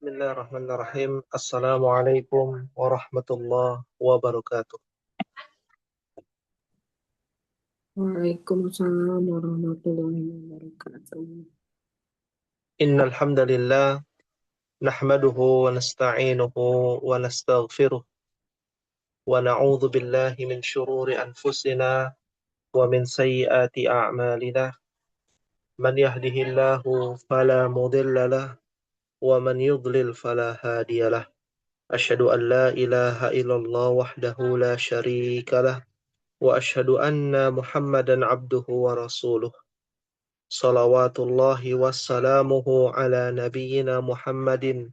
Bismillahirrahmanirrahim. Assalamualaikum warahmatullahi wabarakatuh. Waalaikumsalam warahmatullahi wabarakatuh. Innal hamdalillah nahmaduhu wa nasta'inuhu wa nastaghfiruh wa na'udzu billahi min shururi anfusina wa min sayyiati a'malina. Man yahdihillahu fala mudilla lah wa man yudlil fala hadiyalah. Asyhadu an la ilaha illallah wahdahu la syarika lah wa asyhadu anna Muhammadan abduhu wa rasuluh. Salawatullahi wassalamuhu ala nabiyyina Muhammadin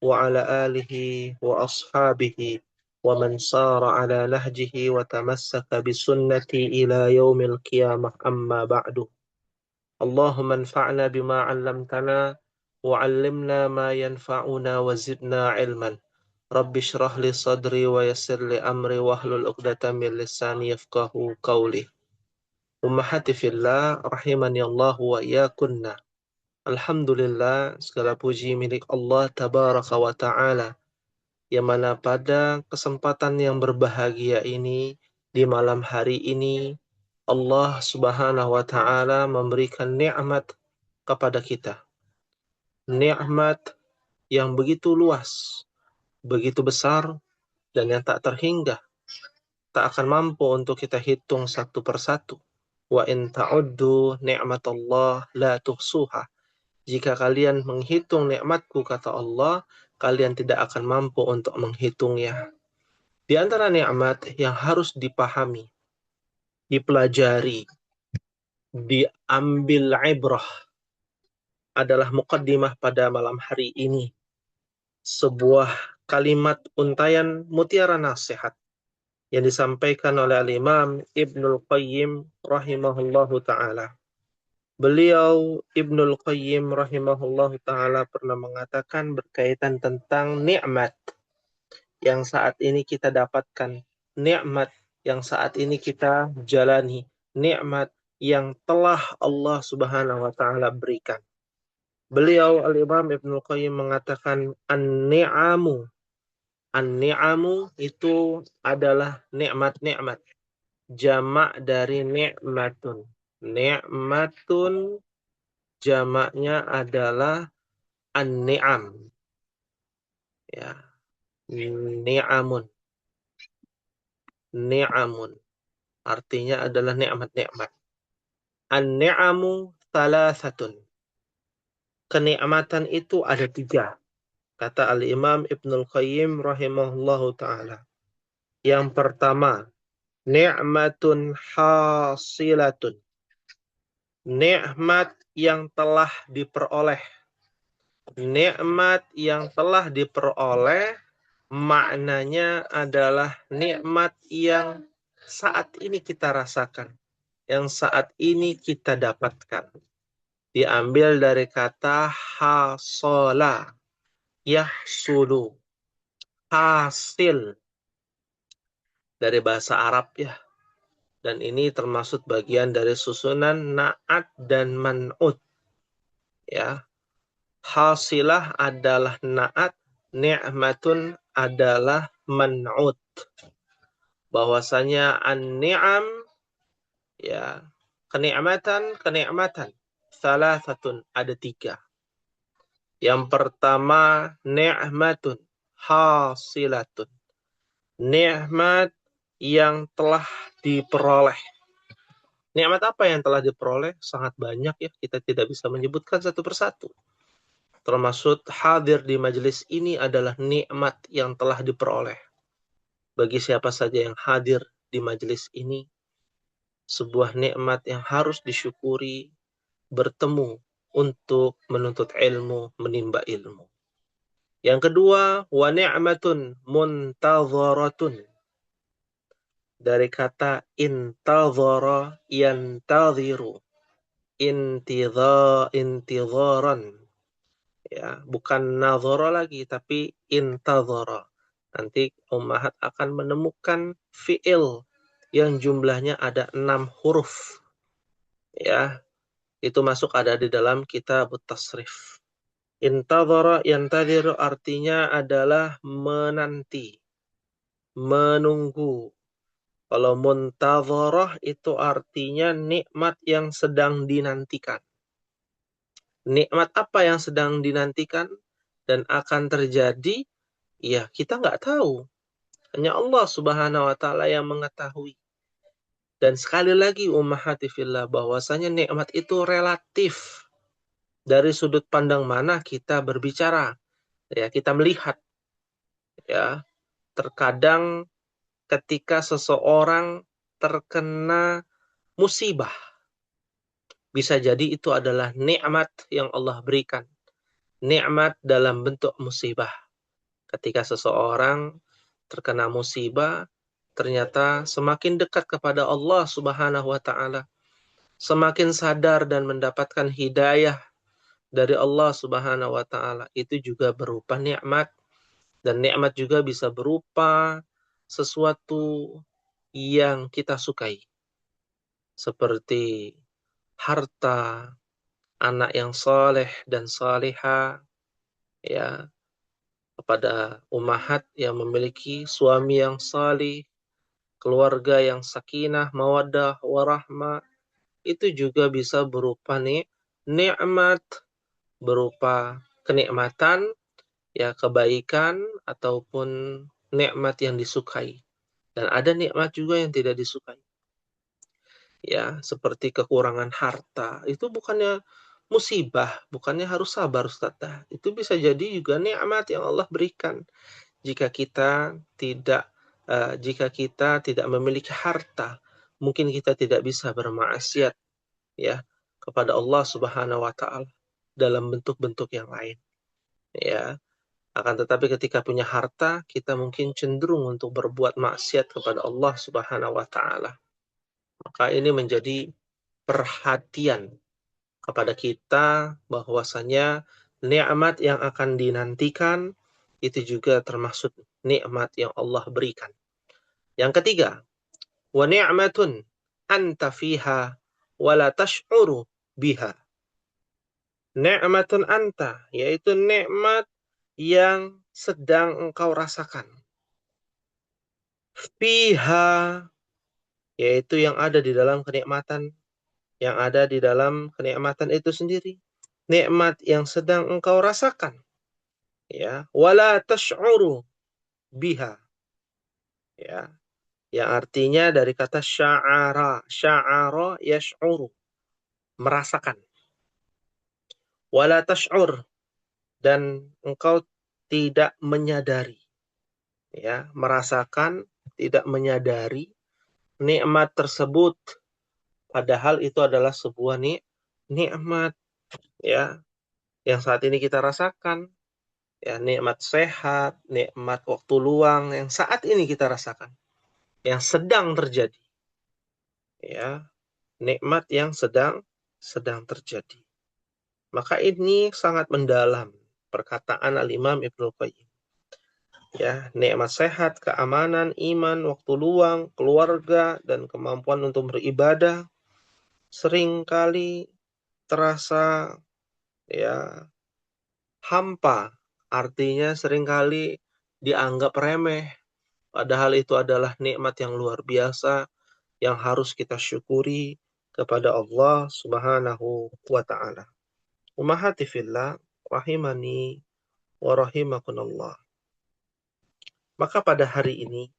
wa ala alihi wa ashabihi wa man sara ala nahjihi wa tamassaka bisunnati ila yaumil qiyamah amma ba'du. Allahumma anfa'na bima 'allamtana wa 'allimna ma yanfa'una wa zidna ilman. Rabbi shrah li sadri wa yassir li amri wahlul 'uqdatam min lisani yafqahu qawli. Ummahati fillah rahimani Allah wa iyyakunna. Alhamdulillah, segala puji milik Allah Tabaraka wa Ta'ala, yang mana pada kesempatan yang berbahagia ini, di malam hari ini, Allah Subhanahu wa Ta'ala memberikan nikmat kepada kita. Nikmat yang begitu luas, begitu besar, dan yang tak terhingga. Tak akan mampu untuk kita hitung satu persatu. Wa in ta'uddu ni'matallah la tuhsuha. Jika kalian menghitung nikmatku, kata Allah, kalian tidak akan mampu untuk menghitungnya. Di antara nikmat yang harus dipahami, dipelajari, diambil ibrah adalah muqaddimah pada malam hari ini. Sebuah kalimat untayan mutiara nasihat yang disampaikan oleh Al-Imam Ibnul Qayyim rahimahullahu ta'ala. Beliau Ibnul Qayyim rahimahullahu ta'ala pernah mengatakan berkaitan tentang nikmat yang saat ini kita dapatkan, nikmat yang saat ini kita jalani, nikmat yang telah Allah Subhanahu wa taala berikan. Beliau Al-Imam Ibnu Qayyim mengatakan an-ni'amu itu adalah nikmat-nikmat. Jamak dari ni'matun. Ni'matun jamaknya adalah an-ni'am. Ya. Ni'amun. Ni'amun. Artinya adalah nikmat-nikmat. An-ni'amu thalathatun. Kenikmatan itu ada 3. Kata Al-Imam Ibnul Qayyim rahimahullahu ta'ala. Yang pertama, ni'matun hasilatun. Nikmat yang telah diperoleh. Nikmat yang telah diperoleh maknanya adalah nikmat yang saat ini kita rasakan, yang saat ini kita dapatkan. Diambil dari kata hasola, yahsulu, hasil, dari bahasa Arab ya. Dan ini termasuk bagian dari susunan na'at dan man'ut. Ya. Hasilah adalah na'at, ni'matun adalah man'ut. Bahwasanya an-ni'am, ya, kenikmatan, salasatun, ada 3. Yang pertama, ni'matun hasilatun. Nikmat yang telah diperoleh. Nikmat apa yang telah diperoleh? Sangat banyak ya, kita tidak bisa menyebutkan satu persatu. Termasuk hadir di majelis ini adalah nikmat yang telah diperoleh. Bagi siapa saja yang hadir di majelis ini, sebuah nikmat yang harus disyukuri, bertemu untuk menuntut ilmu, menimba ilmu. Yang kedua, wa ni'matun muntadharatun. Dari kata intadhara yantadhiru. Intidharan. Ya, bukan nadhara lagi, tapi intadhara. Nanti ummahat akan menemukan fi'il yang jumlahnya ada 6 huruf. Ya, itu masuk ada di dalam kitab tasrif. Intadhara yantadhiru artinya adalah menanti, menunggu. Kalau muntadharah itu artinya nikmat yang sedang dinantikan. Nikmat apa yang sedang dinantikan dan akan terjadi, ya kita nggak tahu. Hanya Allah Subhanahu wa taala yang mengetahui. Dan sekali lagi ummahati fillah bahwasanya nikmat itu relatif. Dari sudut pandang mana kita berbicara, ya kita melihat, ya. Terkadang ketika seseorang terkena musibah, bisa jadi itu adalah nikmat yang Allah berikan. Nikmat dalam bentuk musibah. Ketika seseorang terkena musibah, ternyata semakin dekat kepada Allah Subhanahu wa taala, semakin sadar dan mendapatkan hidayah dari Allah Subhanahu wa taala. Itu juga berupa nikmat, dan nikmat juga bisa berupa sesuatu yang kita sukai, seperti harta, anak yang soleh dan soleha, ya, kepada ummahat yang memiliki suami yang salih, keluarga yang sakinah, mawaddah, warahmah, itu juga bisa berupa nikmat, berupa kenikmatan, ya kebaikan, ataupun nikmat yang disukai. Dan ada nikmat juga yang tidak disukai. Ya, seperti kekurangan harta. Itu bukannya musibah, bukannya harus sabar, Ustaz. Itu bisa jadi juga nikmat yang Allah berikan. Jika kita tidak jika kita tidak memiliki harta, mungkin kita tidak bisa bermaksiat, ya, kepada Allah Subhanahu wa taala dalam bentuk-bentuk yang lain, ya. Akan tetapi ketika punya harta, kita mungkin cenderung untuk berbuat maksiat kepada Allah Subhanahu wa taala. Maka ini menjadi perhatian kepada kita bahwasanya nikmat yang akan dinantikan itu juga termasuk nikmat yang Allah berikan. Yang ketiga, wa ni'matun anta fiha wa la tash'uru biha. Ni'matun anta, yaitu nikmat yang sedang engkau rasakan. Fiha, yaitu yang ada di dalam kenikmatan, yang ada di dalam kenikmatan itu sendiri. Nikmat yang sedang engkau rasakan, ya, wala tash'uru biha, ya, yang artinya dari kata sya'ara, sya'ara yash'uru, merasakan. Wala tash'ur, dan engkau tidak menyadari, ya, merasakan, tidak menyadari nikmat tersebut, padahal itu adalah sebuah nikmat, ya, yang saat ini kita rasakan, ya, nikmat sehat, nikmat waktu luang yang saat ini kita rasakan, yang sedang terjadi, ya, nikmat yang sedang terjadi. Maka ini sangat mendalam perkataan Al-Imam Ibnu Qayyim. Ya, nikmat sehat, keamanan, iman, waktu luang, keluarga, dan kemampuan untuk beribadah seringkali terasa, ya, hampa. Artinya seringkali dianggap remeh. Padahal itu adalah nikmat yang luar biasa yang harus kita syukuri kepada Allah Subhanahu wa taala. Ummahati fillah, rahimani wa rahimakumullah. Maka pada hari ini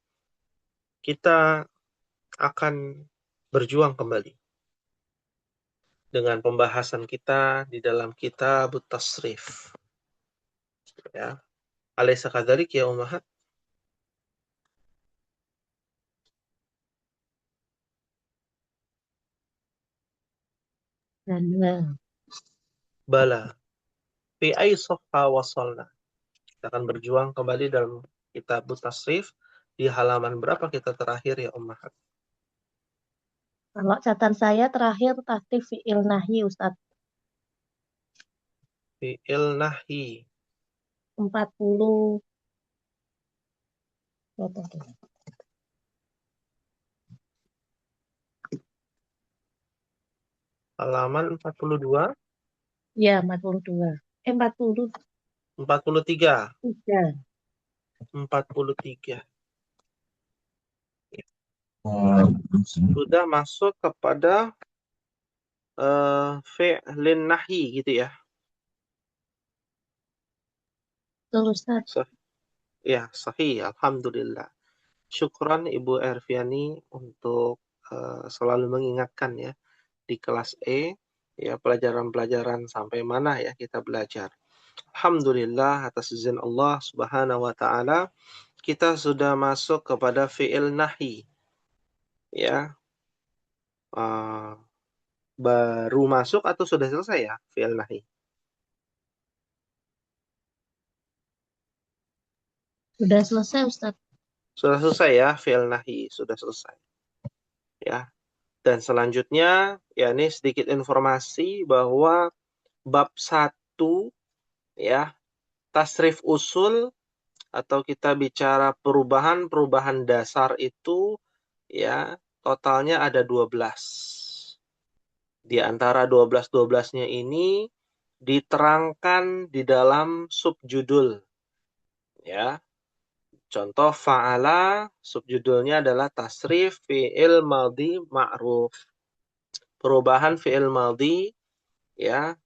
kita akan berjuang kembali dengan pembahasan kita di dalam kitab Tasrif. Ya. Alaysa kadzalik ya ummahat? Dan Bala. Fi ay safha wasalna. Kita akan berjuang kembali dalam kitab Tasrif di halaman berapa kita terakhir ya ummahat? kalau catatan saya terakhir tasrif fi'il nahyi Ustadz Fi'il nahi. 40 berapa tuh? Halaman 42. Ya, 42. 43. 43. 43. Sudah masuk kepada fi'lin nahi gitu ya. Betul, Ustaz. Ya, sahih. Alhamdulillah. Syukran Ibu Erviani untuk selalu mengingatkan ya di kelas E ya pelajaran-pelajaran sampai mana ya kita belajar. Alhamdulillah atas izin Allah Subhanahu wa taala kita sudah masuk kepada fi'il nahi ya. Baru masuk atau sudah selesai ya fi'il nahi? Sudah selesai, Ustaz. Sudah selesai ya fi'il nahi, sudah selesai. Ya. Dan selanjutnya ya ini sedikit informasi bahwa bab 1 ya tasrif usul atau kita bicara perubahan-perubahan dasar itu ya totalnya ada 12. Di antara 12-12-nya ini diterangkan di dalam subjudul ya. Contoh fa'ala subjudulnya adalah tasrif fi'il madhi ma'ruf. Perubahan fi'il madhi ya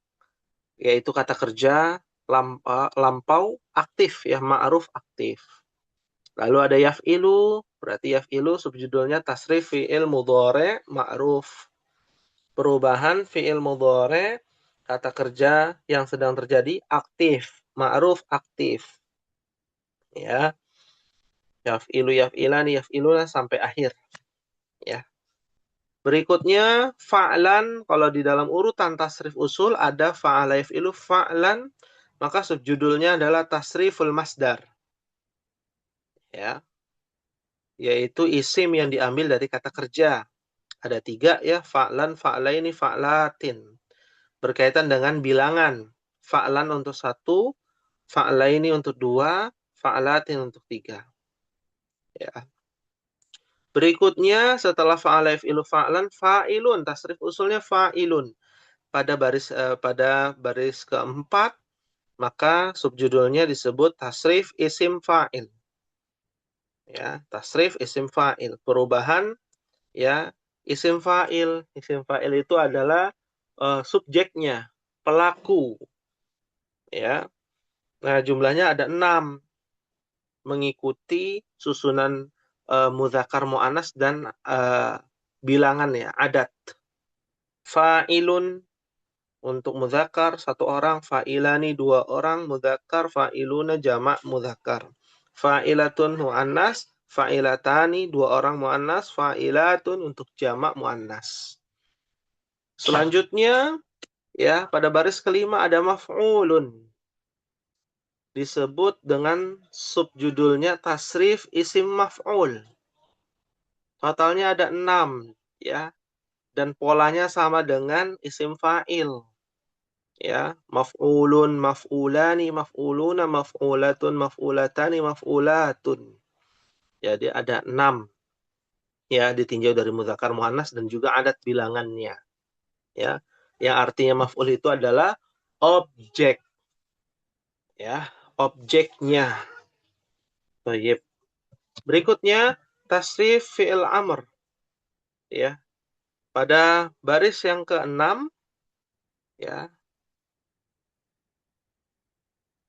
yaitu kata kerja lampau aktif ya ma'ruf aktif. Lalu ada yaf'ilu, berarti yaf'ilu subjudulnya tasrif fi'il mudhari' ma'ruf. Perubahan fi'il mudhari' kata kerja yang sedang terjadi aktif, ma'ruf aktif. Ya. Yaf'ilu yaf'ilani yaf'iluna sampai akhir. Ya. Berikutnya fa'lan, kalau di dalam urutan tasrif usul ada fa'ala yaf'ilu fa'lan, maka subjudulnya adalah tasriful masdar. Ya. Yaitu isim yang diambil dari kata kerja. Ada 3 ya, fa'lan, fa'laini, fa'latin. Berkaitan dengan bilangan. Fa'lan untuk 1, fa'laini untuk 2, fa'latin untuk 3. Ya. Berikutnya setelah fa'ala yaf'ilu fa'lan, fa'ilun. Tasrif usulnya fa'ilun. Pada baris keempat, maka subjudulnya disebut tasrif isim fa'il. Ya, tasrif isim fa'il. Perubahan ya isim fa'il. Isim fa'il itu adalah subjeknya, pelaku. Ya. Nah, jumlahnya ada 6 mengikuti susunan mudzakkar muannas dan bilangan ya, adat. Fa'ilun untuk mudzakkar 1 orang, fa'ilani 2 orang, mudzakkar, fa'iluna jamak mudzakkar. Fa'ilatun muannas, fa'ilatani 2 orang muannas, fa'ilatun untuk jamak muannas. Selanjutnya ya pada baris kelima ada maf'ulun. Disebut dengan subjudulnya tasrif isim maf'ul. Totalnya ada 6 ya. Dan polanya sama dengan isim fa'il. Ya, maf'ulun, maf'ulani, maf'uluna, maf'ulatun, maf'ulatani, maf'ulatun. Jadi ada 6 ya ditinjau dari mudzakkar muannas dan juga adat bilangannya. Ya. Yang artinya maf'ul itu adalah objek. Ya, objeknya. Baik. Berikutnya tasrif fi'il amr. Ya. Pada baris yang ke-6 ya.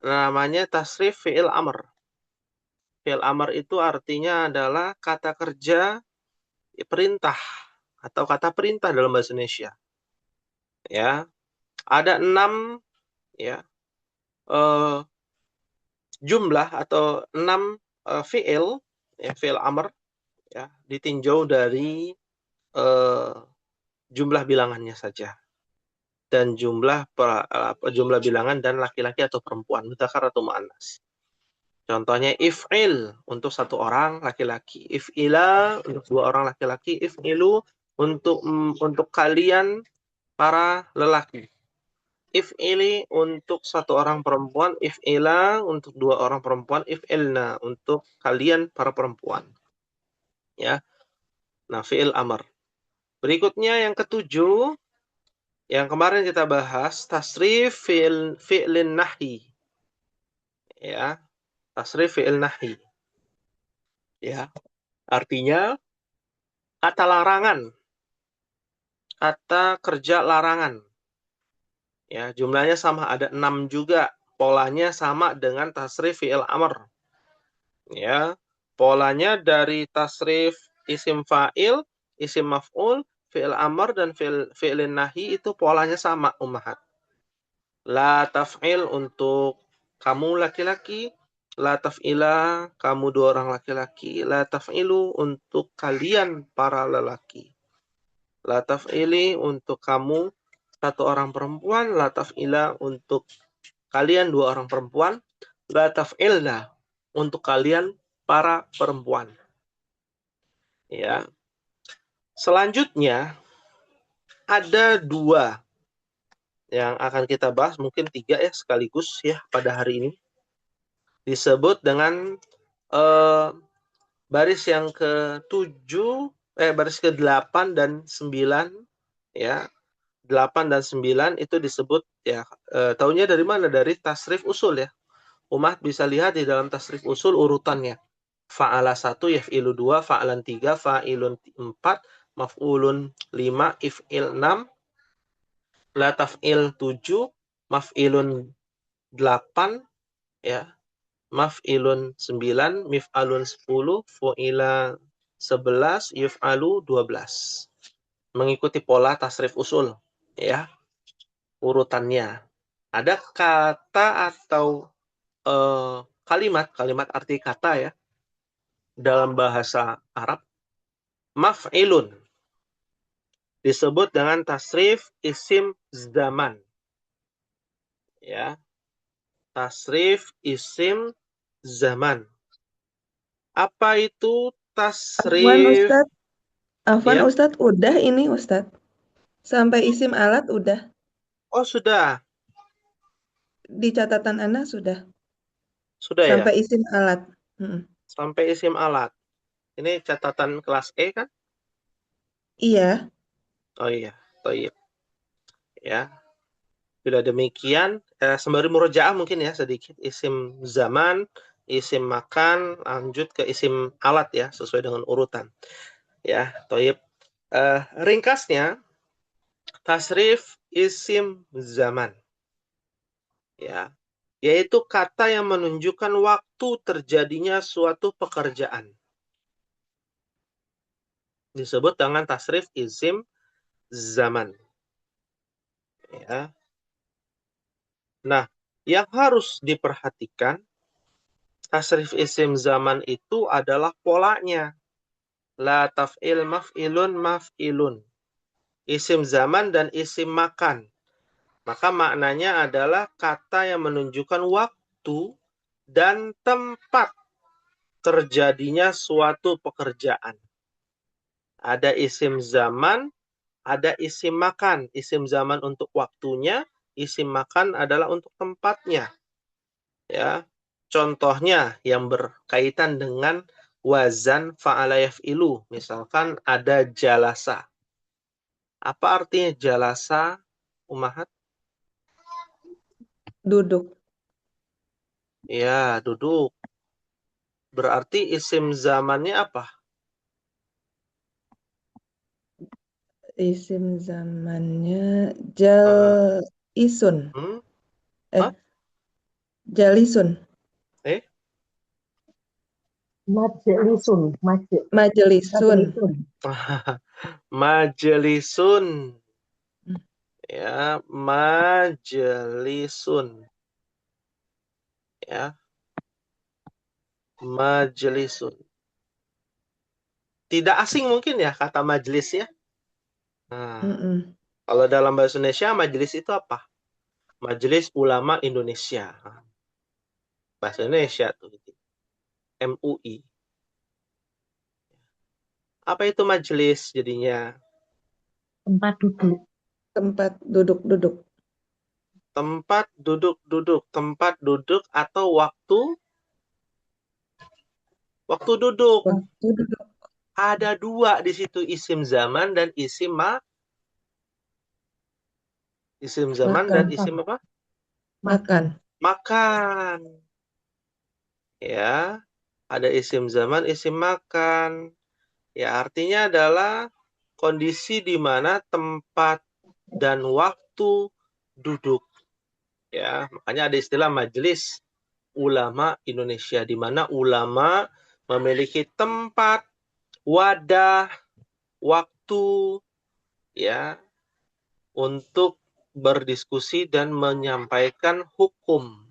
Namanya tasrif fi'il amr. Fi'il amr itu artinya adalah kata kerja perintah atau kata perintah dalam bahasa Indonesia. Ya. Ada 6 ya. Jumlah atau 6 fi'il ya, fi'il amr ya, ditinjau dari jumlah bilangannya saja. Dan jumlah bilangan dan laki-laki atau perempuan, mudzakkar atau muannas. Contohnya if'il untuk 1 orang laki-laki, if'ila untuk 2 orang laki-laki, if'ilu untuk kalian para lelaki. If'ili untuk 1 orang perempuan, if'ila untuk 2 orang perempuan, if'ilna untuk kalian para perempuan. Ya. Nah, fi'il amr. Berikutnya yang ke-7 Yang kemarin kita bahas tasrif fi'lin nahi. Ya, tasrif fi'il nahi. Ya, artinya kata larangan, kata kerja larangan. Ya, jumlahnya sama, ada 6 juga. Polanya sama dengan tasrif fi'il amr. Ya, polanya dari tasrif isim fa'il, isim maf'ul, fi'il amr dan fi'ilin nahi itu polanya sama, ummahat. La taf'il untuk kamu laki-laki, la taf'ila kamu dua orang laki-laki, la taf'ilu untuk kalian para lelaki. La taf'ili untuk kamu satu orang perempuan, la taf'ila untuk kalian dua orang perempuan, la taf'ilna untuk kalian para perempuan. Ya. Selanjutnya ada 2 yang akan kita bahas, mungkin 3 ya sekaligus ya pada hari ini. Disebut dengan baris yang ke-7, baris ke-8 dan 9 ya. 8 dan 9 itu disebut ya, tahunya dari mana? Dari tasrif usul ya. Umat bisa lihat di dalam tasrif usul urutannya. Fa'ala 1, yaf'ilu 2, fa'alan 3, fa'ilun 4, maf'ulun 5, if'il 6, la taf'il 7, maf'ilun 8, ya, maf'ilun 9, mif'alun 10, fu'ila 11, yuf'alu 12. Mengikuti pola tasrif usul, ya, urutannya. Ada kata atau kalimat arti kata ya, dalam bahasa Arab, maf'ilun disebut dengan tasrif isim zaman. Ya, tasrif isim zaman. Apa itu Afwan tasrif? Ustadz, Ya. udah ini Ustadz. Sampai isim alat udah. Oh, sudah. Di catatan Anda sudah. Sudah ya. Sampai isim alat. Mm-mm. Sampai isim alat. Ini catatan kelas E kan? Iya, Oh iya. Toib. Ya. Bila demikian, sembari murojaah mungkin ya sedikit. Isim zaman, isim makan, lanjut ke isim alat ya, sesuai dengan urutan. Ya, toib. Ringkasnya, tasrif isim zaman. Ya, yaitu kata yang menunjukkan waktu terjadinya suatu pekerjaan. Disebut dengan tasrif isim zaman. Ya. Nah, yang harus diperhatikan, tasrif isim zaman itu adalah polanya. La taf'il maf'ilun maf'ilun. Isim zaman dan isim makan. Maka maknanya adalah kata yang menunjukkan waktu dan tempat terjadinya suatu pekerjaan. Ada isim zaman, ada isim makan. Isim zaman untuk waktunya, isim makan adalah untuk tempatnya. Ya. Contohnya yang berkaitan dengan wazan fa'ala yaf'ilu. Misalkan ada jalasa. Apa artinya jalasa, Umahat? duduk. Ya, duduk. Berarti isim zamannya apa? Isim zamannya Uh, isun. hmm? Eh, Hah? jalisun. Eh? Majelisun, Majelisun. majelisun. Majelisun. Hmm. Ya, majelisun. Ya, majelisun. Tidak asing mungkin ya kata majelis ya. Nah, Mm-mm. kalau dalam bahasa Indonesia majelis itu apa? Majelis Ulama Indonesia. Bahasa Indonesia tuh gitu. MUI. Apa itu majelis jadinya? Tempat duduk. Tempat duduk-duduk. Tempat duduk-duduk. Tempat duduk atau waktu duduk. Waktu duduk. Ada 2 di situ, isim zaman dan isim makan. Maka maknanya adalah kata yang menunjukkan waktu dan tempat terjadinya suatu pekerjaan. Ada isim zaman, ada isim makan. Isim zaman untuk waktunya, isim makan adalah untuk tempatnya. Ya. Contohnya yang berkaitan dengan wazan fa'ala yaf'ilu. Misalkan ada jalasa. Apa artinya jalasa, Umahat? Duduk. Isim zaman Makan. dan isim apa? Makan. Makan. Ya, ada isim zaman, isim makan. Ya, artinya adalah kondisi di mana tempat dan waktu duduk. Ya, makanya ada istilah majelis ulama Indonesia, di mana ulama memiliki tempat, wadah, waktu, ya, untuk berdiskusi dan menyampaikan hukum,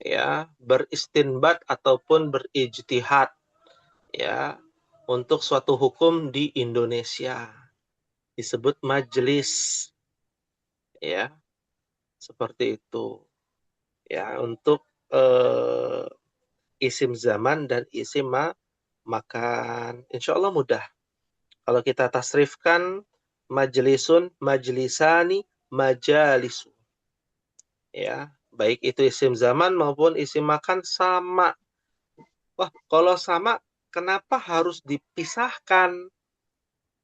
ya, beristinbat ataupun berijtihad, ya, untuk suatu hukum di Indonesia. Disebut majelis, ya, seperti itu. Ya, untuk isim zaman dan isim makan. Insya Allah mudah. Kalau kita tasrifkan majlisun, majlisani, majalisu. Ya, baik itu isim zaman maupun isim makan sama. Wah, kalau sama, kenapa harus dipisahkan?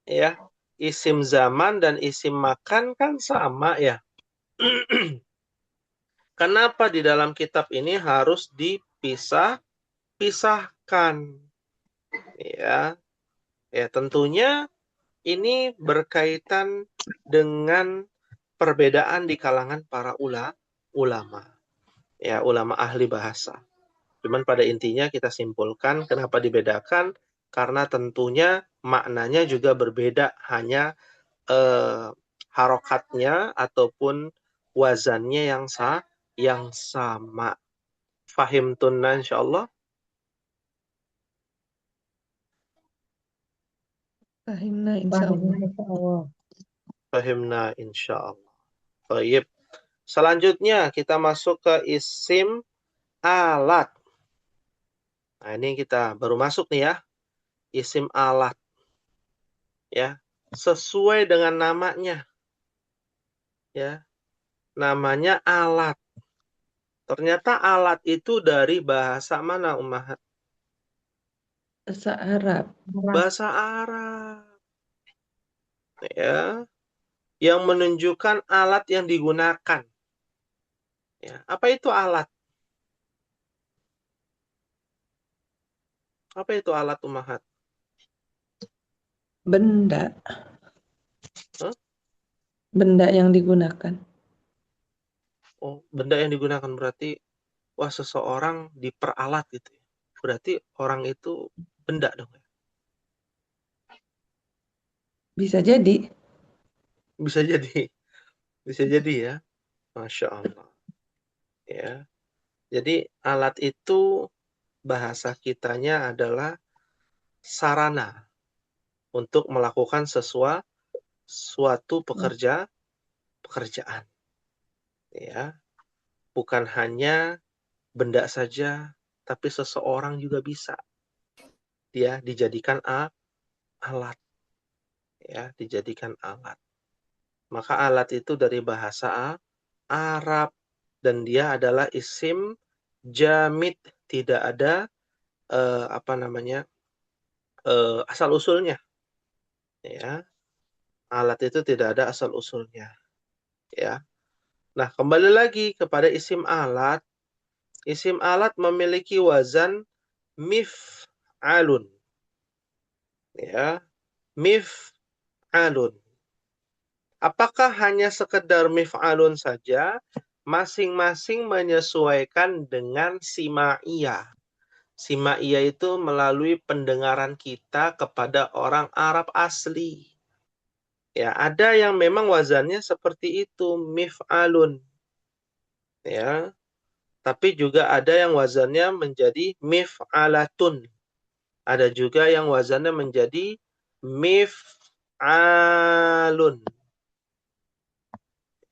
Ya, isim zaman dan isim makan kan sama ya. Kenapa di dalam kitab ini harus dipisahkan? Ya, ya tentunya ini berkaitan dengan perbedaan di kalangan para ulama. Ya, ulama ahli bahasa. Cuman pada intinya kita simpulkan kenapa dibedakan, karena tentunya maknanya juga berbeda, hanya harokatnya ataupun wazannya yang sama. Fahim tunna insyaallah. Fahimna insya Paham, Allah. insya Allah. Fahimna insyaallah. Baik. Selanjutnya kita masuk ke isim alat. Nah, ini kita baru masuk nih ya. Isim alat. Ya. Sesuai dengan namanya. Ya. Namanya alat. Ternyata alat itu dari bahasa mana, Ummahat? Bahasa Arab. Bahasa Arab. Ya. Yang menunjukkan alat yang digunakan. Ya. Apa itu alat? Apa itu alat, Ummahat? Benda. Hah? Benda yang digunakan. Oh, benda yang digunakan berarti, wah, seseorang diperalat gitu ya. Berarti orang itu benda dong ya. Bisa jadi. Bisa jadi. Bisa jadi ya. Masya Allah. Ya. Jadi alat itu bahasa kitanya adalah sarana untuk melakukan suatu pekerjaan. Ya. Bukan hanya benda saja, tapi seseorang juga bisa. Dia dijadikan alat. Ya, dijadikan alat. Maka alat itu dari bahasa Arab dan dia adalah isim jamid, tidak ada asal usulnya. Ya, alat itu tidak ada asal usulnya. Ya. Nah, kembali lagi kepada isim alat. Isim alat memiliki wazan mif'alun. Ya, mif'alun. Apakah hanya sekedar mif'alun saja? Masing-masing menyesuaikan dengan simaiyah. Simaiyah itu melalui pendengaran kita kepada orang Arab asli. Ya, ada yang memang wazannya seperti itu, mif'alun. Ya, tapi juga ada yang wazannya menjadi mif'alatun. Ada juga yang wazannya menjadi mif'alun.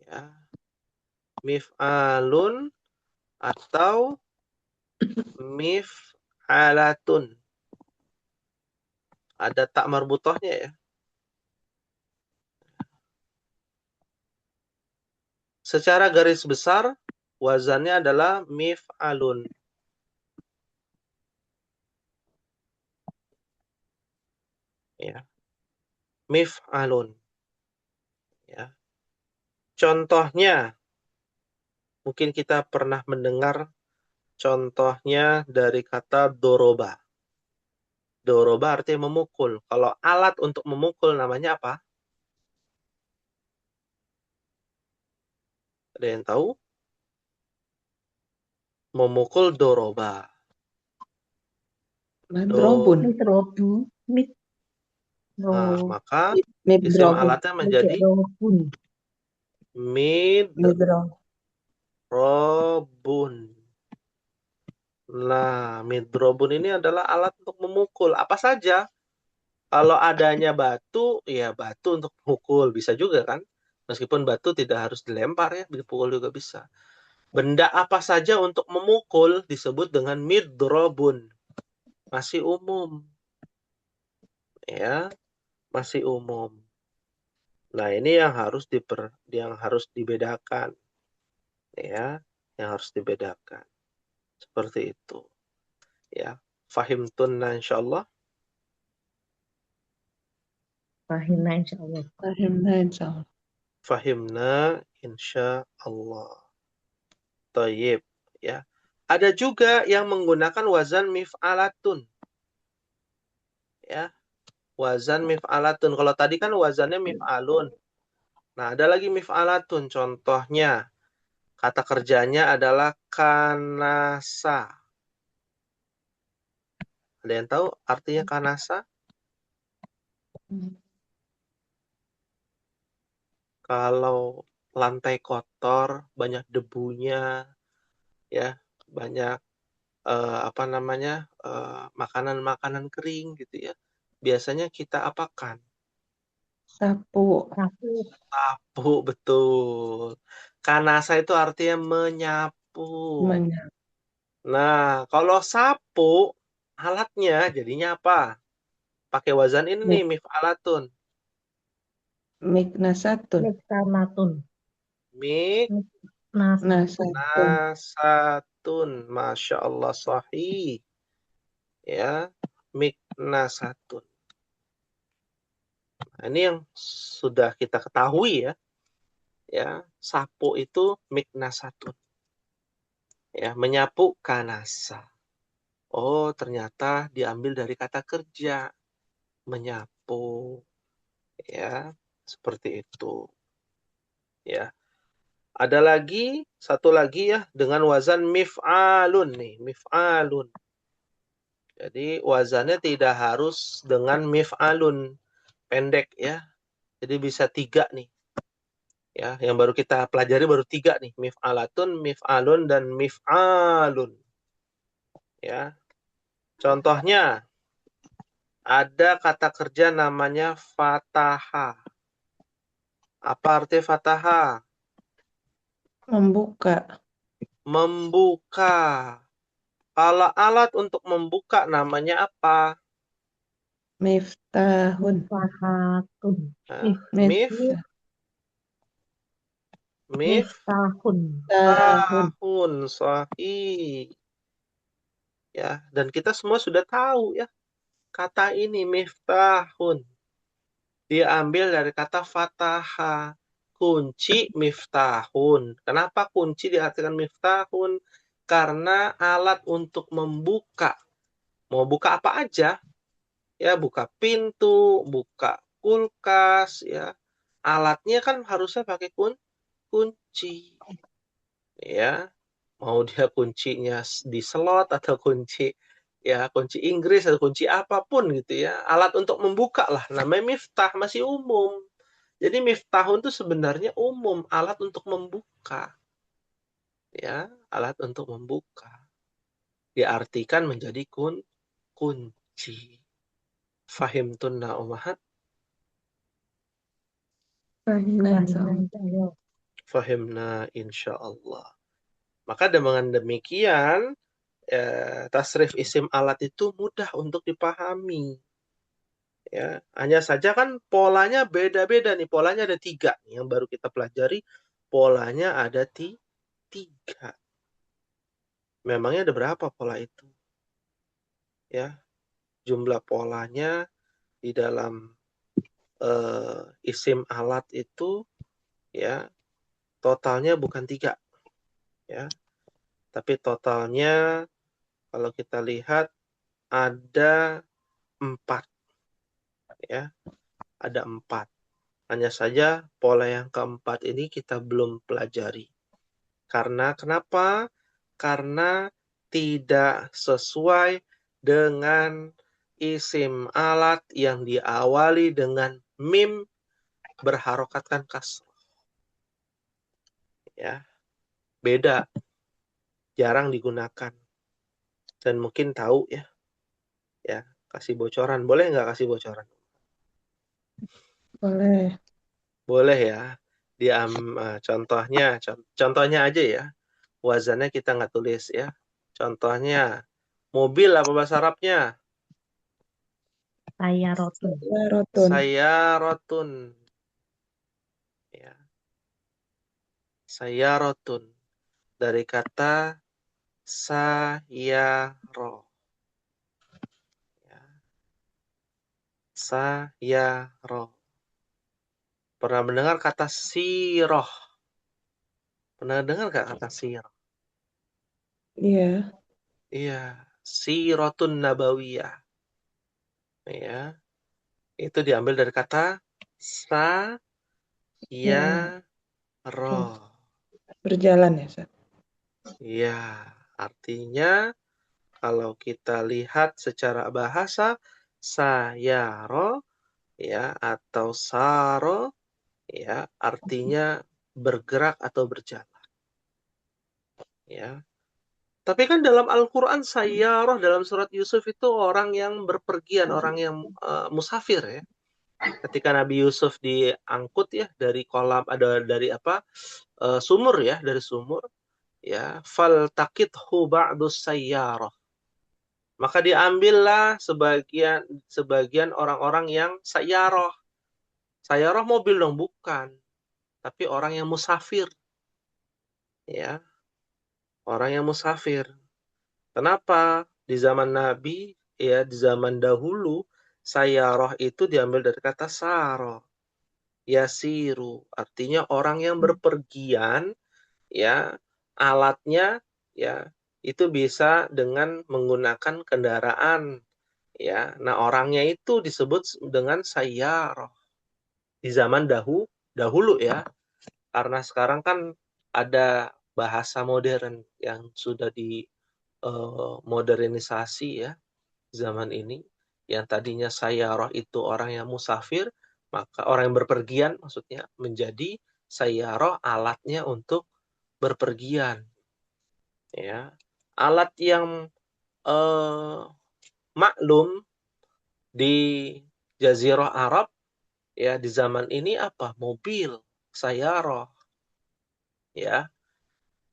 Ya, mif'alun atau mif'alatun. Ada tak marbutohnya ya. Secara garis besar, wazannya adalah mif'alun. Ya. Mif'alun. Ya. Contohnya, mungkin kita pernah mendengar contohnya dari kata doroba. Doroba artinya memukul. Kalau alat untuk memukul namanya apa? Ada yang tahu? Memukul doroba. Madrobun. Midrobu. Nah, maka isim Midrobun. alatnya menjadi Midrobun. midrobun. Midro. Nah, midrobun ini adalah alat untuk memukul. Apa saja? Kalau adanya batu, ya batu untuk memukul. Bisa juga kan? Meskipun batu tidak harus dilempar ya, dipukul juga bisa. Benda apa saja untuk memukul disebut dengan midrobun. Masih umum. Ya, masih umum. Nah, ini yang harus dibedakan. Ya, yang harus dibedakan. Seperti itu. Ya, fahimtunna insyaallah. Fahimna insyaallah. Fahimna insyaallah. Fahimna insyaallah. Tayyib, ya. Ada juga yang menggunakan wazan mif'alatun. Ya, wazan mif'alatun. Kalau tadi kan wazannya mif'alun. Nah, ada lagi mif'alatun. Contohnya, kata kerjanya adalah kanasa. Ada yang tahu artinya kanasa? Kalau lantai kotor, banyak debunya, ya, banyak makanan-makanan kering gitu ya. Biasanya kita apakan? Sapu. Sapu. Sapu, betul. Kanasa itu artinya menyapu. Menyapu. Nah, kalau sapu, alatnya jadinya apa? Pakai wazan ini nih, mif'alatun. Miknasatun. Miksanatun. Miknasatun. Miknasatun. Masya Allah, sahih. Ya, miknasatun. Nah, ini yang sudah kita ketahui ya. Ya, sapu itu miknasatun. Ya, menyapu kanasa. Oh, ternyata diambil dari kata kerja, menyapu. Ya, seperti itu. Ya. Ada lagi, satu lagi ya, dengan wazan mif'alun nih, mif'alun. Jadi wazannya tidak harus dengan mif'alun, pendek ya. Jadi bisa 3 nih. Ya, yang baru kita pelajari baru 3 nih, mif'alatun, mif'alun, dan mif'alun. Ya. Contohnya, ada kata kerja namanya fataha. Apa arti fataha? Membuka. Membuka. Kalau alat untuk membuka namanya apa? Miftahun. Mifahatun. Nah, miftahun. Miftahun. Sahih. Ya, dan kita semua sudah tahu ya, kata ini miftahun diambil dari kata fataha. Kunci miftahun. Kenapa kunci diartikan miftahun? Karena alat untuk membuka. Mau buka apa aja? Ya, buka pintu, buka kulkas, ya. Alatnya kan harusnya pakai kunci. Ya. Mau dia kuncinya di slot atau kunci Inggris atau kunci apapun gitu ya. Alat untuk membuka lah, namanya miftah, masih umum. Jadi miftahun itu sebenarnya umum, alat untuk membuka. Ya, alat untuk membuka. Diartikan menjadi kunci. Fahimtunna ummahat? Fahimna Fahimna insyaallah. insyaallah. Fahimna insyaallah. Maka dengan demikian, tasrif isim alat itu mudah untuk dipahami. Ya, hanya saja kan polanya beda-beda nih. Polanya ada 3 nih yang baru kita pelajari. Polanya ada 3. Memangnya ada berapa pola itu? Ya, jumlah polanya di dalam isim alat itu ya totalnya bukan 3, ya. Tapi totalnya kalau kita lihat ada 4, ya. Ada 4. Hanya saja pola yang keempat ini kita belum pelajari. Karena kenapa? Karena tidak sesuai dengan isim alat yang diawali dengan mim berharokatkan kasroh. Ya, beda, jarang digunakan. Dan mungkin tahu ya. Ya, kasih bocoran. Boleh nggak kasih bocoran? Boleh. Boleh ya. Contohnya aja ya. Wazannya kita nggak tulis ya. Contohnya, mobil apa bahasa Arabnya? Sayarotun. Sayarotun. Sayarotun. Ya, sayarotun. Dari kata sayaro. Ya, sayaro. Pernah mendengar kata siroh? Pernah dengar nggak kata siroh? Iya. Iya, sirotun nabawiyah. Ya, itu diambil dari kata sayaro. Ya. Berjalan ya, Ustaz. Ya, artinya kalau kita lihat secara bahasa, sayaro ya atau saro ya artinya bergerak atau berjalan. Ya. Tapi kan dalam Al-Qur'an sayyaroh dalam surat Yusuf itu orang yang berpergian, orang yang musafir ya. Ketika Nabi Yusuf diangkut ya dari kolam dari sumur ya, dari sumur ya, fal taqithu ba'dus sayyarah. Maka diambillah sebagian orang-orang yang sayyaroh. Sayyaroh mobil dong, bukan. Tapi orang yang musafir. Ya, orang yang musafir. Kenapa? Di zaman Nabi, ya di zaman dahulu, sayyaroh itu diambil dari kata saro. Yasiru, artinya orang yang berpergian, ya, alatnya, ya, itu bisa dengan menggunakan kendaraan. Ya, nah orangnya itu disebut dengan sayyarah di zaman dahulu ya, karena sekarang kan ada bahasa modern yang sudah modernisasi ya zaman ini, yang tadinya sayyarah itu orang yang musafir, maka orang yang berpergian maksudnya menjadi sayyarah alatnya untuk berpergian ya. Alat yang maklum di Jazirah Arab ya di zaman ini apa? Mobil, sayyarah, ya,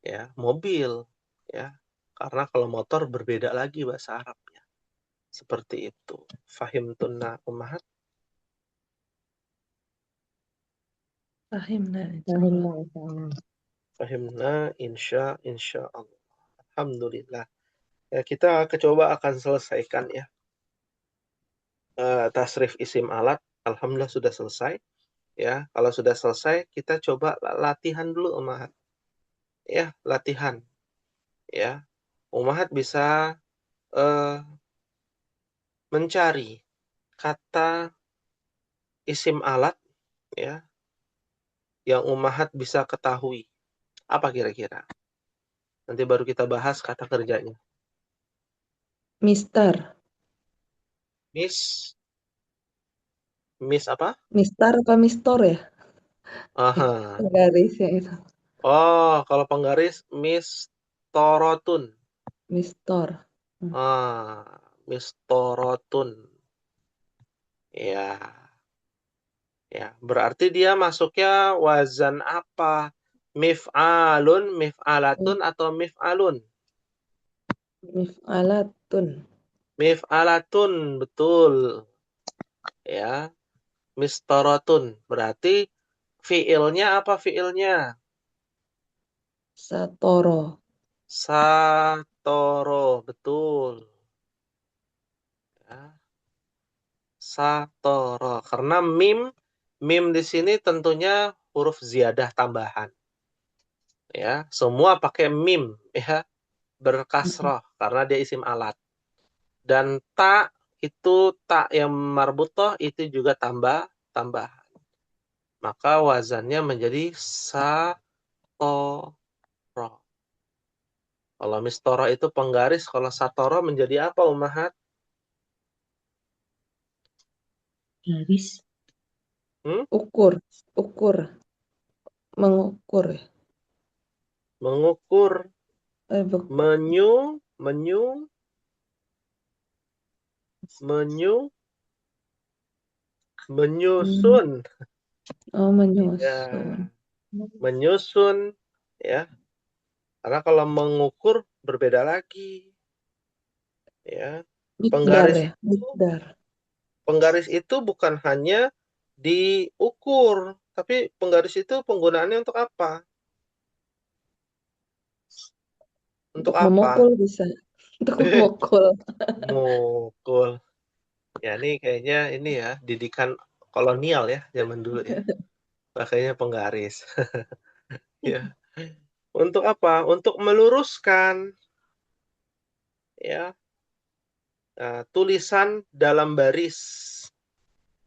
ya, mobil, ya. Karena kalau motor berbeda lagi bahasa Arabnya. Seperti itu. Fahimtunna ummahat? Fahimna. Fahimna, insyaallah. Fahimna insya Allah. Alhamdulillah. Ya, kita coba akan selesaikan ya. Tasrif isim alat. Alhamdulillah sudah selesai. Ya, kalau sudah selesai, kita coba latihan dulu, ummahat. Ya, latihan. Ya, ummahat bisa mencari kata isim alat ya yang ummahat bisa ketahui. Apa kira-kira? Nanti baru kita bahas kata kerjanya. Mister. Miss, miss apa? Mister apa mistor ya? Aha. Garisnya itu. Oh, kalau penggaris Miss Torotun. Mistor. Miss Torotun. Ya, ya. Berarti dia masuknya wazan apa? Mif'alun, mif'alatun atau mif'alun? Mif'alatun. Mif'alatun, betul. Ya, mistaratun. Berarti fiilnya apa fiilnya? Satoro. Satoro, betul. Ya, satoro. Karena mim di sini tentunya huruf ziyadah tambahan. ya. Semua pakai mim, ya, berkasrah karena dia isim alat. Dan ta itu ta yang marbutah itu juga tambah. Maka wazannya menjadi satoro. Kalau mistoro itu penggaris, kalau satoro menjadi apa, Ummahat? Garis. Ukur, mengukur. Mengukur, Bukan. menyusun. Oh, menyusun. Ya, menyusun, ya. Karena kalau mengukur berbeda lagi, ya. Mikdar ya, mikdar. Penggaris itu bukan hanya diukur, tapi penggaris itu penggunaannya untuk apa? Untuk apa? Memukul bisa. Untuk memukul. Mukul. Ya, ini kayaknya ini ya, didikan kolonial ya, zaman dulu ya. Pakainya penggaris. Ya. Untuk apa? Untuk meluruskan, ya, tulisan dalam baris,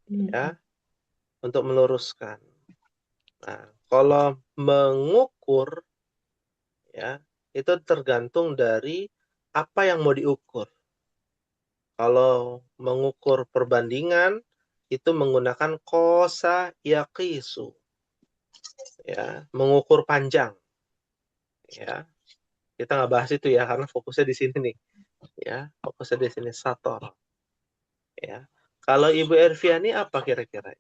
ya, untuk meluruskan. Nah, kalau mengukur, ya, itu tergantung dari apa yang mau diukur. Kalau mengukur perbandingan, itu menggunakan kosa yaqisu, ya, mengukur panjang, ya. Kita nggak bahas itu ya, karena fokusnya di sini nih, ya, fokusnya di sini sator, ya. Kalau Ibu Erviani apa kira-kira?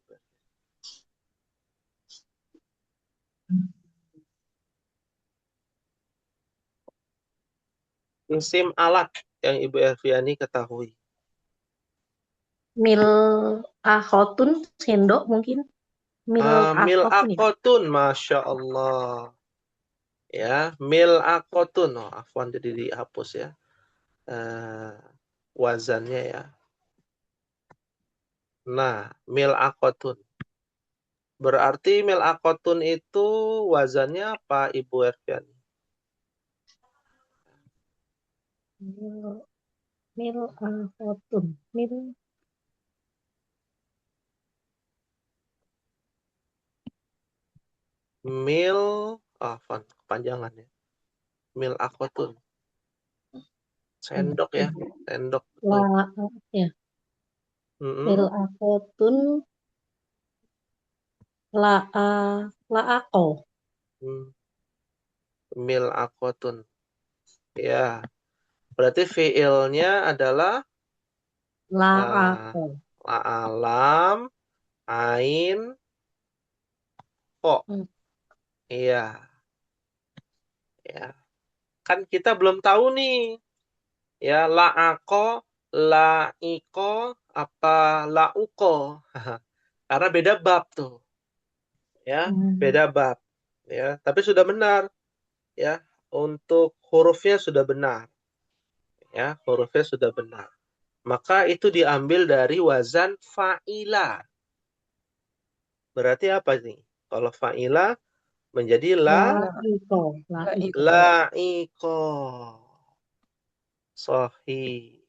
Isim alat yang Ibu Erviani ketahui. Mil akhotun, sendok mungkin. Mil Mil akhotun ya. akotun, Masya Allah. Ya, mil akotun. Oh, afwan, jadi dihapus ya. Wazannya ya. Nah, mil akotun. Berarti mil akotun itu wazannya apa, Ibu Erviani? Mil akhotun. Mil, afwan, kepanjangan ya. Mil akotun. Sendok ya, sendok. La, Betul. ya. Mil Mm-mm. akhotun. Laako. Hmm, Mil akotun. Ya, berarti fiilnya adalah uh, Laako. alam, ain, ko. Hmm. Iya, ya. Kan kita belum tahu nih, ya, laako, laiko, apa lauko. Karena beda bab tuh, ya, Hmm. beda bab, ya. Tapi sudah benar, ya. Untuk hurufnya sudah benar, ya, hurufnya sudah benar. Maka itu diambil dari wazan fa'ila. Berarti apa nih? Kalau fa'ila menjadi Laiko. Laiko. laiko. Sahih.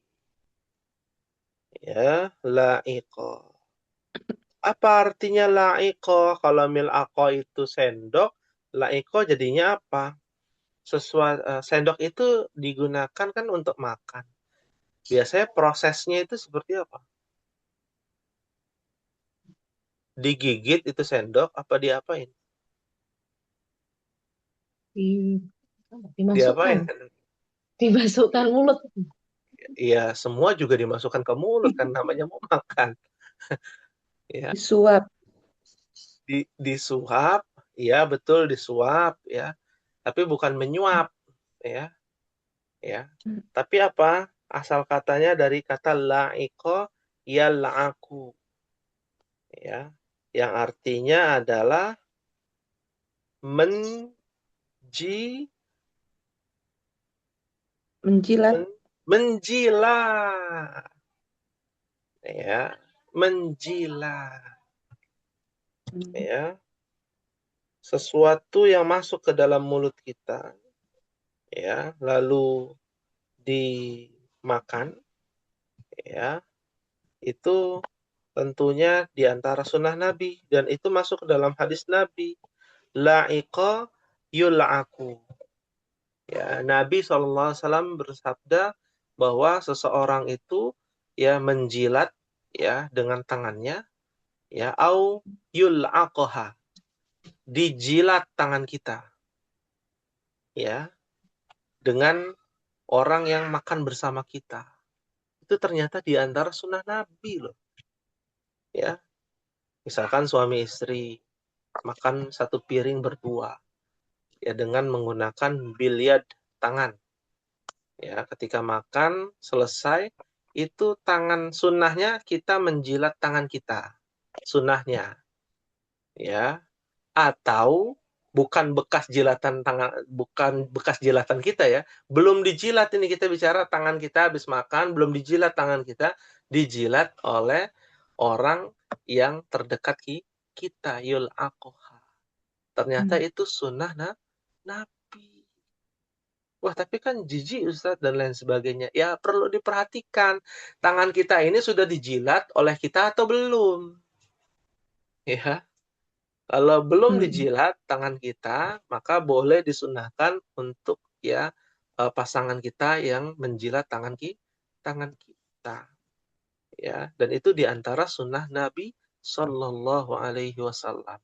Ya, laiko. Apa artinya laiko? Kalau milako itu sendok, laiko jadinya apa? Sendok itu digunakan kan untuk makan. Biasanya prosesnya itu seperti apa? Digigit itu sendok, apa diapain? Di- Dimasukkan. Diapain? Dimasukkan mulut. Iya, semua juga dimasukkan ke mulut kan namanya mau makan. Ya, Disuap. disuap, ya betul disuap ya, tapi bukan menyuap ya, ya. Tapi apa? Asal katanya dari kata laiko ya la'aku ya, yang artinya adalah menji Menjilat. menjilat ya, menjilat ya. sesuatu yang masuk ke dalam mulut kita, ya, lalu dimakan, ya, itu tentunya di antara sunnah Nabi, dan itu masuk ke dalam hadis Nabi, la'iqa yul'aku. Ya, Nabi SAW bersabda bahwa seseorang itu ya menjilat ya dengan tangannya, ya, au yul'aqaha, dijilat tangan kita, ya, dengan orang yang makan bersama kita. Itu ternyata di antara sunnah Nabi loh. Ya, misalkan suami istri makan satu piring berdua, ya, dengan menggunakan bilyad, tangan. Ya, ketika makan selesai, itu tangan sunnahnya kita menjilat tangan kita. Sunnahnya. Ya, atau bukan bekas jilatan tangan, bukan bekas jilatan kita ya. Belum dijilat, ini kita bicara tangan kita habis makan, belum dijilat tangan kita, dijilat oleh orang yang terdekat kita, yul'aqoha. Ternyata itu sunnah Nabi. Wah, tapi kan jijik Ustadz dan lain sebagainya. Ya, perlu diperhatikan. Tangan kita ini sudah dijilat oleh kita atau belum? Ya, kalau belum dijilat tangan kita, maka boleh disunahkan untuk ya pasangan kita yang menjilat tangan kita. Ya, dan itu diantara sunnah Nabi Shallallahu Alaihi Wasallam.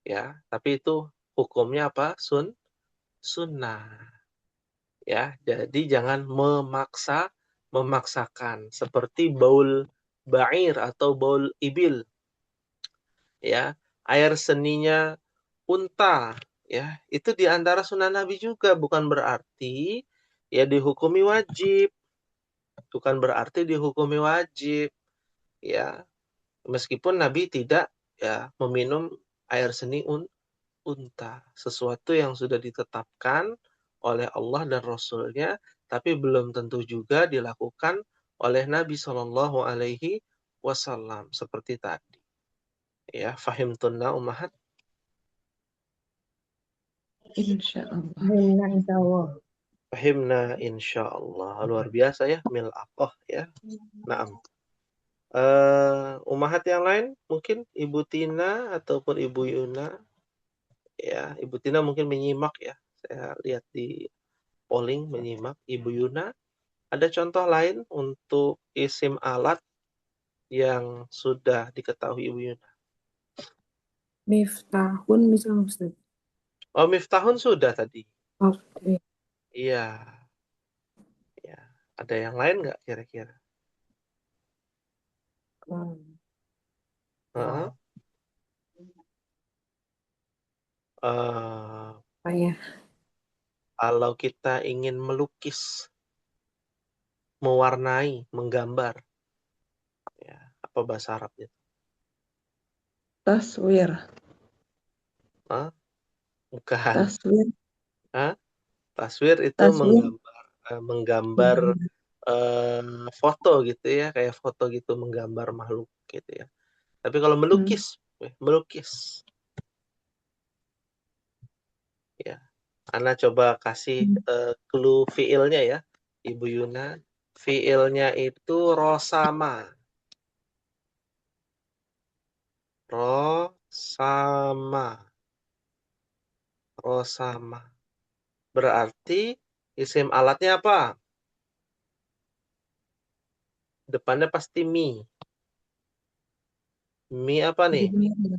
Ya, tapi itu hukumnya apa? Sunnah. Ya, jadi jangan memaksakan seperti baul ba'ir atau baul ibil. Ya, air seninya unta, ya, itu di antara sunnah Nabi juga, bukan berarti ya dihukumi wajib. Bukan berarti dihukumi wajib, ya. Meskipun Nabi tidak ya meminum air seni unta, sesuatu yang sudah ditetapkan oleh Allah dan Rasul-Nya, tapi belum tentu juga dilakukan oleh Nabi Shallallahu Alaihi Wasallam seperti tadi. Ya, fahimtunna ummahat. Insyaallah. Alhamdulillah, insya Allah. Fahimna insyaallah. Luar biasa ya, mil'aqah ya. Naam. Ummahat yang lain mungkin Ibu Tina ataupun Ibu Yuna. Ya, Ibu Tina mungkin menyimak ya. Saya lihat di polling menyimak. Ibu Yuna, ada contoh lain untuk isim alat yang sudah diketahui Ibu Yuna? Miftahun misalnya Ustaz. Oh, miftahun sudah tadi. Oke. Iya. Ya. Ada yang lain nggak kira-kira? Heeh. Apa ya? Kalau kita ingin melukis, mewarnai, menggambar, ya, apa bahasa Arabnya? Taswir. Hah? Bukan. Taswir. Hah? Taswir itu Taswir. menggambar foto gitu ya, kayak foto gitu, menggambar makhluk gitu ya. Tapi kalau melukis, melukis, ya. Ana coba kasih clue fiilnya ya, Ibu Yuna. Fiilnya itu rosama. Rosama. Rosama. Berarti isim alatnya apa? Depannya pasti mi. Mi apa nih?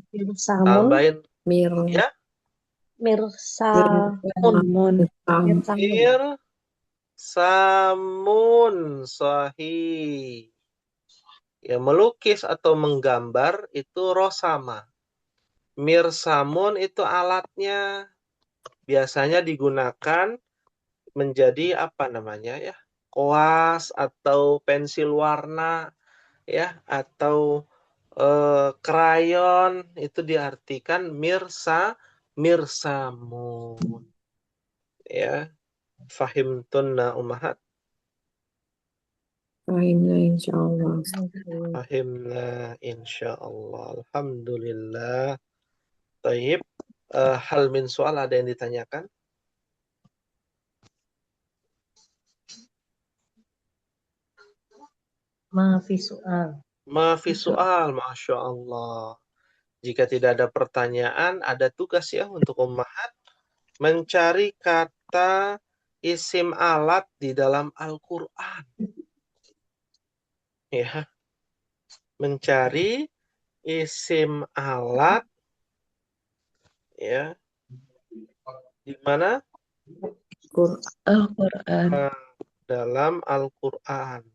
Mirsamun, Tambahin Mir ya. mirsamun, Mirsamun. mirsamun. Mir samun sahih. Ya, melukis atau menggambar itu rosama. Mirsamun itu alatnya biasanya digunakan menjadi apa namanya ya? Koas atau pensil warna ya, atau krayon, itu diartikan mirsamun. Ya, fahimtunna ummahat. Fahimna insyaallah. Fahimna insyaallah. Alhamdulillah. Taib. hal min soal, ada yang ditanyakan? Maafi soal. Maafi soal, Masya Allah. Jika tidak ada pertanyaan, ada tugas ya untuk ummahat mencari kata isim alat di dalam Al-Quran. Ya, mencari isim alat ya di mana Al-Quran. dalam Al-Quran.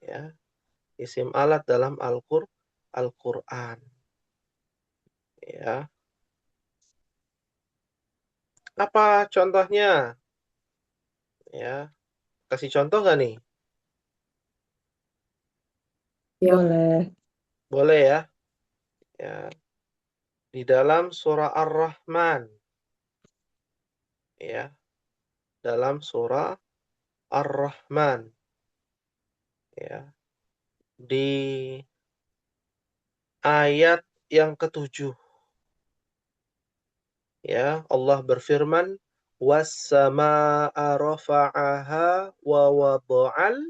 Ya, isim alat dalam Al-Quran. Ya, apa contohnya? Ya, kasih contoh nggak nih? Ya. Boleh. Boleh ya. Ya, di dalam surah Ar-Rahman. Ya, dalam surah Ar-Rahman. Ya, di ayat yang ke-7. Ya, Allah berfirman, "Was-samaa'a rafa'aha wa wada'al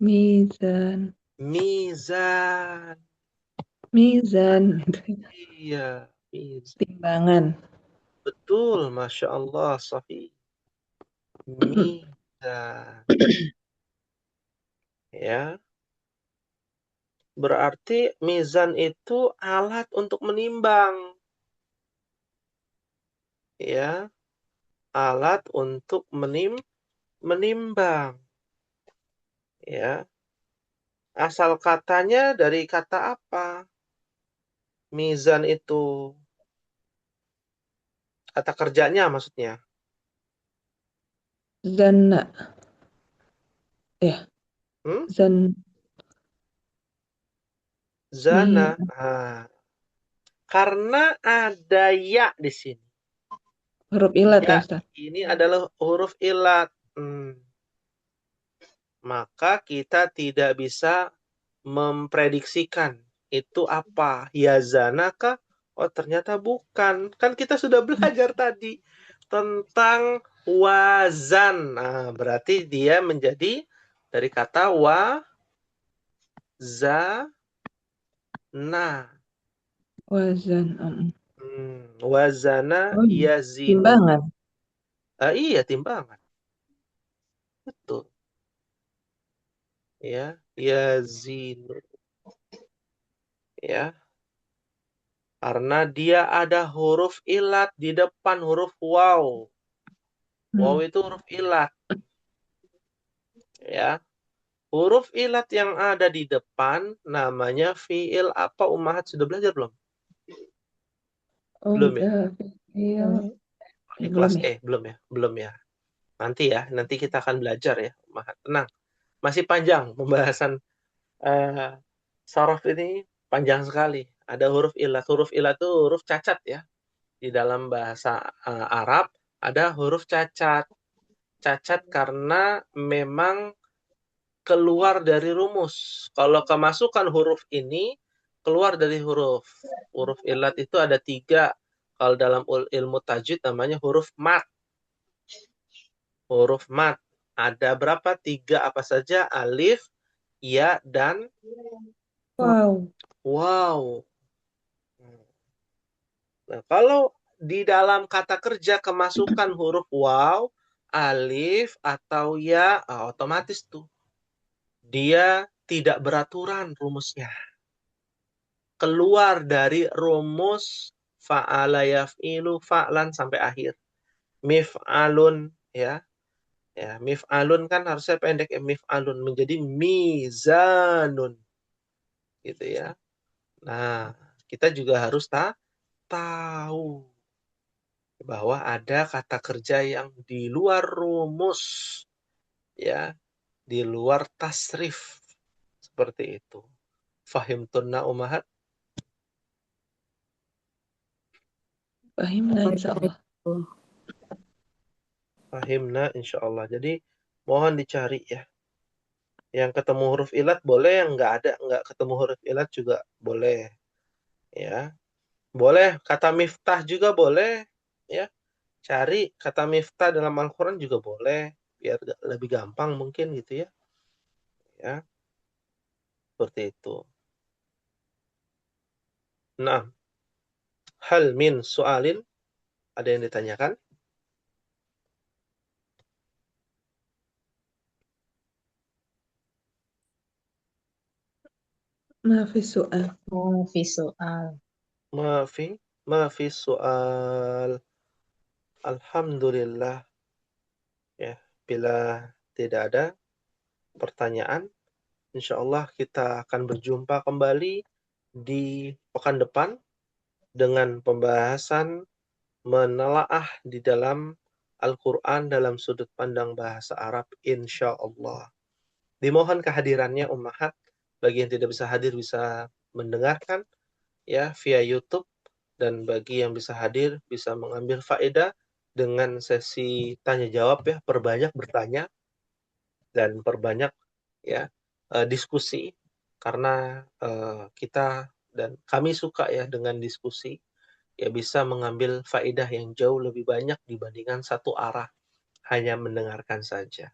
Mizan. mizan." Mizan. Iya, mizan. Timbangan. Betul, Masya Allah, sahih. Mizan. Ya, berarti mizan itu alat untuk menimbang. Ya, alat untuk menimbang. Ya, asal katanya dari kata apa? Mizan itu kata kerjanya maksudnya. Zanna. Hmm? Zan. Zana. Nah, karena ada ya di sini. Huruf ilat ya, Ya, Ustaz. ini adalah huruf ilat. Maka kita tidak bisa memprediksikan itu apa. Ya zana kah? Oh, ternyata bukan. Kan kita sudah belajar tadi tentang wazan. Nah, berarti dia menjadi dari kata na. Wazan. Wazana Oh, yazinu. timbangan. Iya, timbangan. Betul. Ya, yazinu. Ya. Karena dia ada huruf ilat di depan huruf waw. Waw itu huruf ilat. Ya. Huruf ilat yang ada di depan namanya fiil apa? Ummahat sudah belajar belum? Oh, Belum ya? udah. Iya. Di Belum kelas ya? belum ya? Belum ya. Nanti ya, nanti kita akan belajar ya. Ummahat. Tenang. Masih panjang pembahasan sorof ini, panjang sekali. Ada huruf ilat. Huruf ilat itu huruf cacat ya. Di dalam bahasa Arab ada huruf cacat. Cacat karena memang keluar dari rumus. Kalau kemasukan huruf ini, keluar dari huruf. Huruf ilat itu ada 3. Kalau dalam ilmu tajwid namanya huruf mat. Huruf mat. Ada berapa? 3 apa saja? Alif, ya, dan Wow. waw. Nah, kalau di dalam kata kerja kemasukan huruf waw, alif, atau ya, otomatis tuh. Dia tidak beraturan rumusnya. Keluar dari rumus fa'ala yaf'ilu fa'lan sampai akhir. Mif'alun ya. Ya, mif'alun kan harusnya pendek ya, mif'alun menjadi mizanun. Gitu ya. Nah, kita juga harus tahu bahwa ada kata kerja yang di luar rumus ya, di luar tasrif. Seperti itu. Fahimtunna umahat? Fahimna insyaallah. Fahimna insyaallah. Jadi mohon dicari ya. Yang ketemu huruf ilat boleh, yang nggak ketemu huruf ilat juga boleh. Ya. Boleh kata miftah juga boleh, ya. Cari kata miftah dalam Al-Quran juga boleh, biar lebih gampang mungkin gitu ya. Ya, seperti itu. Nah, hal min su'alin, ada yang ditanyakan? Maaf soal. Visual. Maafi soal. Alhamdulillah. Ya, bila tidak ada pertanyaan, insya Allah kita akan berjumpa kembali di pekan depan dengan pembahasan menelaah di dalam Al-Quran dalam sudut pandang bahasa Arab, insya Allah. Dimohon kehadirannya ummahat, bagi yang tidak bisa hadir bisa mendengarkan ya via YouTube, dan bagi yang bisa hadir bisa mengambil faedah dengan sesi tanya jawab ya, perbanyak bertanya dan perbanyak ya diskusi, karena kita dan kami suka ya dengan diskusi, ya bisa mengambil faedah yang jauh lebih banyak dibandingkan satu arah hanya mendengarkan saja.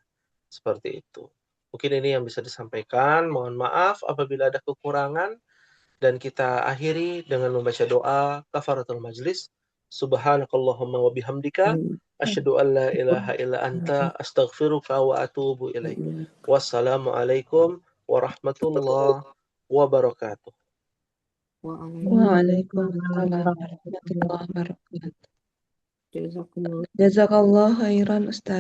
Seperti itu. Mungkin ini yang bisa disampaikan. Mohon maaf apabila ada kekurangan, dan kita akhiri dengan membaca doa kafaratul majlis. Subhanakallahumma wa bihamdika asyhadu an la ilaha illa anta astaghfiruka wa atubu ilaik. Wassalamualaikum warahmatullahi wabarakatuh. Waalaikumsalam warahmatullahi wabarakatuh. Jazakumullah. Jazakallah khairan Ustaz.